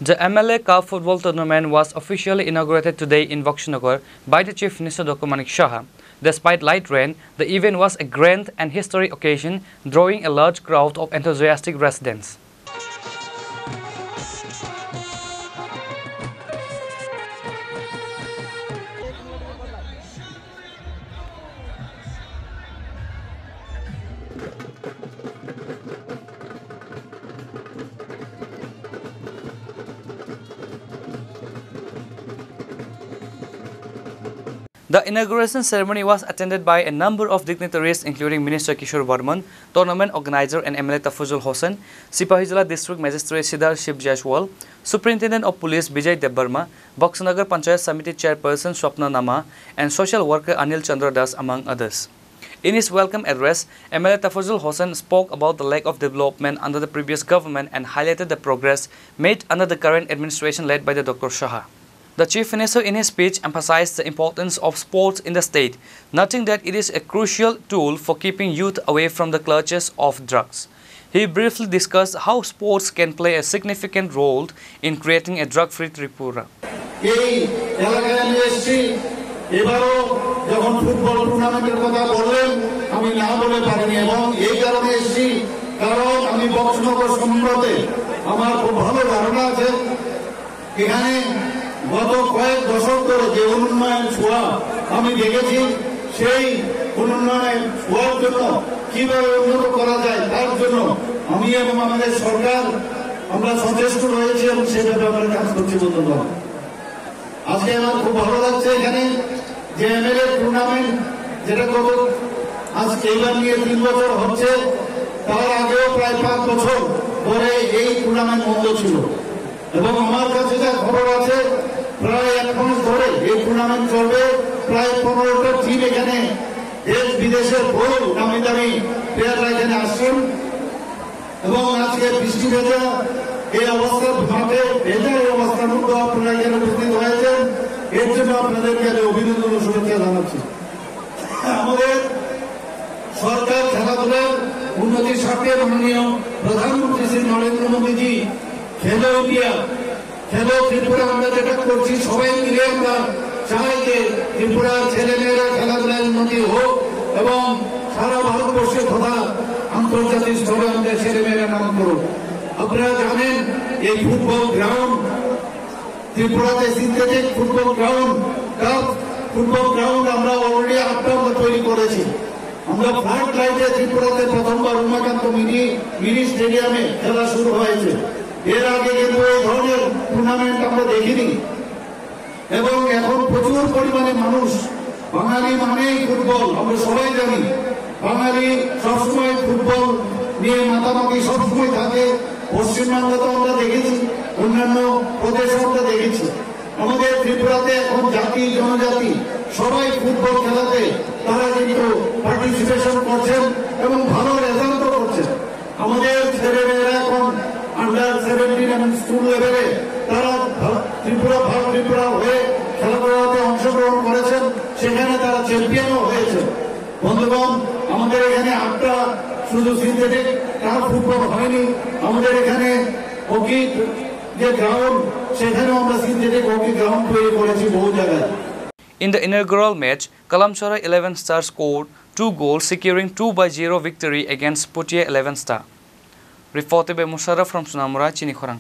The MLA Cup football tournament was officially inaugurated today in Vakshinagar by the Chief Minister Dr. Manik Shah. Despite light rain, the event was a grand and historic occasion, drawing a large crowd of enthusiastic residents. The inauguration ceremony was attended by a number of dignitaries including Minister Kishore Varman, tournament organizer and MLA Tafuzul Hossain, Sipahijala District Magistrate Siddhar Shiv Jaiswal, Superintendent of Police Bijay Debbarma, Vakshinagar Panchayat Samiti Chairperson Swapna Nama, and social worker Anil Chandra Das, among others. In his welcome address, MLA Tafuzul Hossain spoke about the lack of development under the previous government and highlighted the progress made under the current administration led by the Dr. Shah. The Chief Minister in his speech emphasized the importance of sports in the state, noting that it is a crucial tool for keeping youth away from the clutches of drugs. He briefly discussed how sports can play a significant role in creating a drug-free Tripura. গত কয়েক দশক ধরে যে উন্নয়ন ছোঁয়া আমি দেখেছি সেই উন্নয়ন ছোঁয়ার জন্য কিভাবে উন্নত করা যায় তার জন্য আমি এবং আমাদের সরকার আমরা সচেষ্ট রয়েছি এবং সেই ব্যাপারে কাজ করছি বন্ধুগণ। আজকে আমার খুব ভালো লাগছে এখানে যে এমএলএ টুর্নামেন্ট যেটা গত আজকে এইবার নিয়ে 3 বছর হচ্ছে, তার আগেও প্রায় 5 বছর ধরে এই টুর্নামেন্ট বন্ধ ছিল এবং আমার কাছে যা খবর আছে প্রায় 1 মাস ধরে এই টুর্নামেন্ট চলবে। প্রায় 15টা টিম এখানে দেশ বিদেশের বহু নামি দামি প্লেয়াররা এখানে আসছেন এবং আজকে বৃষ্টি ভেজা এই অবস্থার মাঠে ভেজা এই অবস্থার মধ্যে আপনারা এখানে উপস্থিত হয়েছেন, এর জন্য আপনাদেরকে আমি অভিনন্দন ও শুভেচ্ছা জানাচ্ছি। আমাদের সরকার খেলাধুলার উন্নতির স্বার্থে মাননীয় প্রধানমন্ত্রী শ্রী নরেন্দ্র মোদীজি খেলো ইন্ডিয়া খেলো ত্রিপুরা আমরা যেটা করছি সবাই মিলে আমরা চাই যে ত্রিপুরার ছেলেমেয়েরা খেলাধুলার উন্নতি হোক এবং সারা ভারতবর্ষে তথা আন্তর্জাতিক স্তরে আমাদের ছেলেমেয়েরা নাম করুক। আপনারা জানেন এই ফুটবল গ্রাউন্ড ত্রিপুরাতে synthetic football ground cup football ground আমরা অলরেডি 8টা আমরা তৈরি করেছি। আমরা ফ্লাড লাইটে ত্রিপুরাতে প্রথমবার উমাকান্ত মিনি স্টেডিয়ামে খেলা শুরু হয়েছে। এর আগে কিন্তু এই ধরনের টুর্নামেন্ট আমরা দেখিনি এবং এখন প্রচুর পরিমাণে মানুষ বাঙালি মানেই ফুটবল আমরা সবাই জানি, বাঙালি সবসময় ফুটবল নিয়ে মাতামাতি সবসময় থাকে। পশ্চিমবাংলাতেও আমরা দেখেছি, অন্যান্য প্রদেশেও আমরা দেখেছি। আমাদের ত্রিপুরাতে এখন জাতি জনজাতি সবাই ফুটবল খেলাতে তারা কিন্তু পার্টিসিপেশন করছেন এবং ভালো রেজাল্টও করছেন। আমাদের ছেলেমেয়েরা এখন আন্ডার 17 এবং স্কুল লেভেলে তারা ত্রিপুরা হয়ে খেলাধুলাতে অংশগ্রহণ করেছেন, সেখানে তারা চ্যাম্পিয়নও হয়েছেন। বন্ধুগণ, আমাদের এখানে 8টা শুধু সিনথেটিক টার্ফ ফুটবল হয়নি, আমাদের এখানে হকি যে গ্রাউন্ড সেখানেও আমরা সিনথেটিক হকি গ্রাউন্ড তৈরি করেছি বহু জায়গায়। In the inaugural match, Kalamchora 11 Star scored 2 goals, securing 2-0 victory against Poitiers 11 Star. Reported by Musharraf from Sunamura, Chinikhorang.